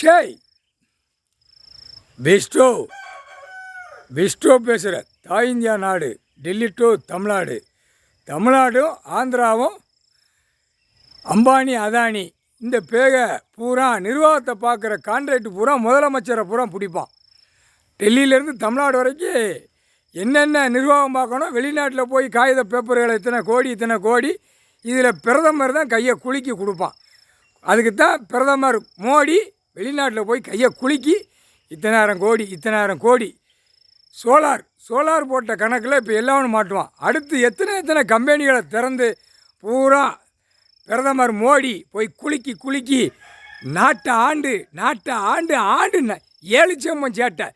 ஷேய் Bairstow Bairstow பேசுகிற தாய் India நாடு டெல்லி டு தமிழ்நாடு, தமிழ்நாடும் ஆந்திராவும் அம்பானி அதானி இந்த பேக பூரா நிர்வாகத்தை பார்க்குற கான்ட்ராக்ட் பூரா முதலமைச்சரை பூரா பிடிப்பான். டெல்லியிலேருந்து தமிழ்நாடு வரைக்கும் என்னென்ன நிர்வாகம் பார்க்கணும், வெளிநாட்டில் போய் காகித பேப்பர்களை இத்தனை கோடி இதில் பிரதமர் தான் கையை குலுக்கி கொடுப்பான். அதுக்கு தான் பிரதமர் மோடி வெளிநாட்டில் போய் கையை குலுக்கி இத்தனாயிரம் கோடி சோலார் போட்ட கணக்கில் இப்போ எல்லாரும் மாட்டுவான். அடுத்து எத்தனை கம்பெனிகளை திறந்து பூரா பிரதமர் மோடி போய் குலுக்கி நாட்டை ஆண்டு 7 செம்மம் சேட்டை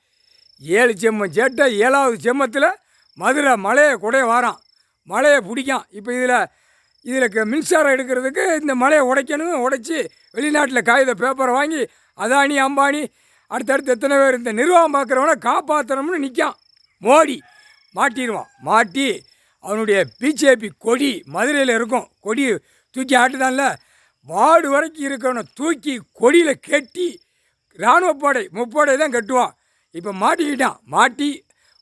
7வது செம்மத்தில் மதுரை மலையை கூட வாரான், மலையை பிடிக்கான். இப்போ இதில் மின்சாரம் எடுக்கிறதுக்கு இந்த மலையை உடைச்சி வெளிநாட்டில் காகித பேப்பரை வாங்கி அதானி அம்பானி அடுத்தடுத்து எத்தனை பேர் இந்த நிர்வாகம் பார்க்குறவனை காப்பாற்றணும்னு நிற்கான். மோடி மாட்டிடுவான். மாட்டி அவனுடைய பிஜேபி கொடி மதுரையில் இருக்கும், கொடி தூக்கி ஆட்டுதான்ல, வார்டு வரைக்கும் இருக்கணும், தூக்கி கொடியில் கட்டி இராணுவப்படை முப்படை தான் கட்டுவான். இப்போ மாட்டிக்கிட்டான். மாட்டி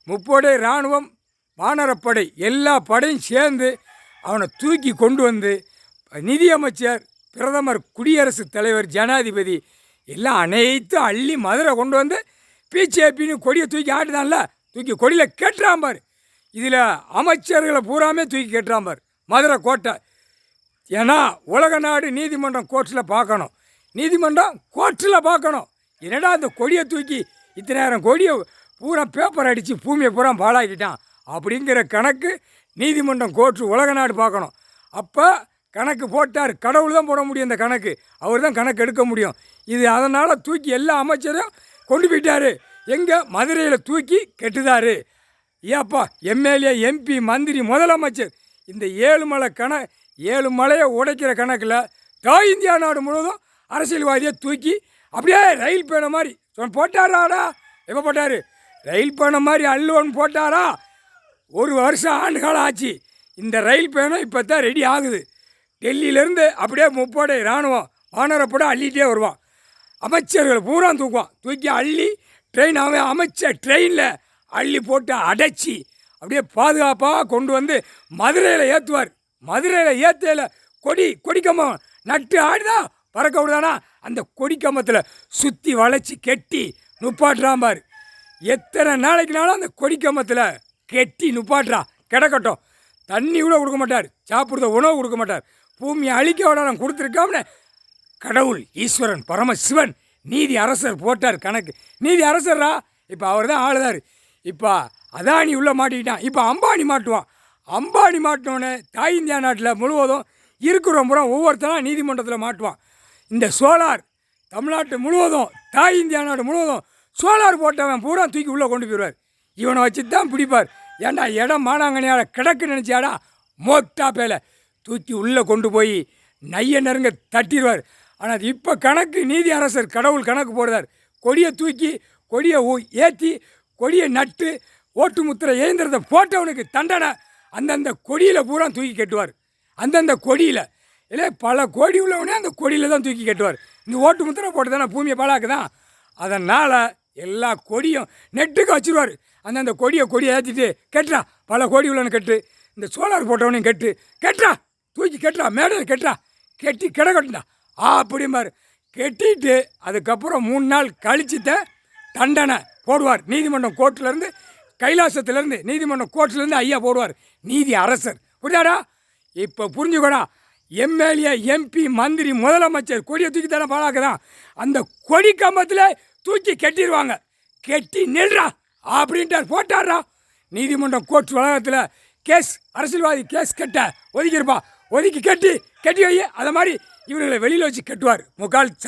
முப்படை இராணுவம் வானரப்படை எல்லா படையும் சேர்ந்து அவனை தூக்கி கொண்டு வந்து நிதியமைச்சர் பிரதமர் குடியரசுத் தலைவர் ஜனாதிபதி எல்லாம் அனைத்தும் அள்ளி மதுரை கொண்டு வந்து பிஜேபின்னு கொடியை தூக்கி ஆட்டுதான்ல, தூக்கி கொடியில் கேட்டுறாம்பார். இதில் அமைச்சர்களை பூராமே தூக்கி கேட்டுறாம்பார் மதுரை கோட்டை. ஏன்னா உலக நாடு நீதிமன்றம் கோர்ட்டில் பார்க்கணும். என்னடா அந்த கொடியை தூக்கி இத்தனாயிரம் கோடியை பூரா பேப்பர் அடித்து பூமியை பூரா பாழாக்கிட்டான் அப்படிங்கிற கணக்கு நீதிமன்றம் கோர்ட்டு உலக நாடு பார்க்கணும். அப்போ கணக்கு போட்டார். கடவுள் தான் போட முடியும் அந்த கணக்கு, அவர் தான் கணக்கு எடுக்க முடியும். இது அதனால் தூக்கி எல்லா அமைச்சரும் கொண்டு போயிட்டார். எங்கே மதுரையில் தூக்கி கெட்டுதார். ஏப்பா எம்எல்ஏ எம்பி மந்திரி முதலமைச்சர் இந்த 7 மலையை உடைக்கிற கணக்கில் தாய் இந்தியா நாடு முழுவதும் அரசியல்வாதியை தூக்கி அப்படியே ரயில் பேனை மாதிரி போட்டாராடா. எப்போ போட்டார்? ரயில் பேனை மாதிரி அள்ளுவன் போட்டாரா? 1 வருஷம் ஆண்டு காலம் ஆச்சு. இந்த ரயில் பயணம் இப்போ தான் ரெடி ஆகுது. டெல்லியிலேருந்து அப்படியே முப்படை இராணுவம் வானரப்பட அள்ளிகிட்டே வருவான். அமைச்சர்கள் பூரா தூக்கி அள்ளி அவன் அமைச்சர் ட்ரெயினில் அள்ளி போட்டு அடைச்சி அப்படியே பாதுகாப்பாக கொண்டு வந்து மதுரையில் ஏற்றுவார். மதுரையில் ஏற்றையில் கொடிக்கம்பம் நட்டு ஆடுதா பறக்க விடுதானா, அந்த கொடிக்கம்பத்தில் சுற்றி வளைச்சி கெட்டி நுப்பாட்டுறாம்பார். எத்தனை நாளைக்குனாலும் அந்த கொடிக்கம்பத்தில் கெட்டி நுப்பாட்டுறா கிடக்கட்டும். தண்ணி கூட கொடுக்க மாட்டார், சாப்பிட்ற உணவு கொடுக்க மாட்டார். பூமியை அழிக்க விட கொடுத்துருக்காம்னு கடவுள் ஈஸ்வரன் பரமசிவன் நீதி அரசர் போட்டார் கணக்கு. நீதி அரசரா இப்போ அவர் தான் ஆளுதார். இப்போ அதானி உள்ளே மாட்டிக்கிட்டான். இப்போ அம்பானி மாட்டுவான். அம்பானி மாட்டினோன்னே தாய் இந்தியா நாட்டில் முழுவதும் இருக்கிற முறை ஒவ்வொருத்தரும் நீதிமன்றத்தில் மாட்டுவான். இந்த சோலார் தமிழ்நாட்டு முழுவதும் தாய் இந்தியா நாடு முழுவதும் சோலார் போட்டவன் பூரா தூக்கி உள்ளே கொண்டு போயிடுவார். இவனை வச்சு தான் பிடிப்பார். ஏண்டா இடம் மானாங்கனியால் கிடக்கு நினச்சாடா மோட்டா பேல தூக்கி உள்ளே கொண்டு போய் நைய நெருங்க தட்டிடுவார். ஆனால் இப்போ கணக்கு நீதி அரசர் கடவுள் கணக்கு போடுறார். கொடியை ஏற்றி கொடியை நட்டு ஓட்டு முத்திரை இயந்திரத்தை போட்டவனுக்கு தண்டனை அந்தந்த கொடியில் பூரா தூக்கி கட்டுவார். அந்தந்த கொடியில் இல்லை பல கோடி உள்ளவனே அந்த கொடியில் தான் தூக்கி கட்டுவார். இந்த ஓட்டு முத்திரை போட்டு தானே பூமியை பாழாக்குதான். அதனால் எல்லா கொடியும் நெட்டுக்கு வச்சுருவார். அந்தந்த கொடியை ஏற்றிட்டு கெட்டுறா, பல கோடி உள்ளவனு கட்டு, இந்த சோலார் போட்டவனையும் கெட்டுறா, தூக்கி கெட்டுறா, மேடையில் கெட்டி கிடக்கட்டுண்டா அப்படிம்பார். கெட்டிட்டு அதுக்கப்புறம் 3 நாள் கழிச்சுட்ட தண்டனை போடுவார். நீதிமன்றம் கோர்ட்டிலேருந்து கைலாசத்துலேருந்து நீதிமன்றம் கோர்ட்டிலேருந்து ஐயா போடுவார் நீதி அரசர். புரியாடா? இப்போ புரிஞ்சுக்கடா. எம்எல்ஏ எம்பி மந்திரி முதலமைச்சர் கொடியை தூக்கி தானே பாழாக்குதான். அந்த கொடி கம்பத்தில் தூக்கி கெட்டிடுவாங்க. கெட்டி நில்றா அப்படின்ட்டார், போட்டாரா. நீதிமன்றம் கோர்ட் வளாகத்தில் அரசியல்வாதி கேஸ் ஒதுக்கி கட்டி வை. அதை மாதிரி இவர்களை வெளியில் வச்சு கட்டுவார். முக்கால்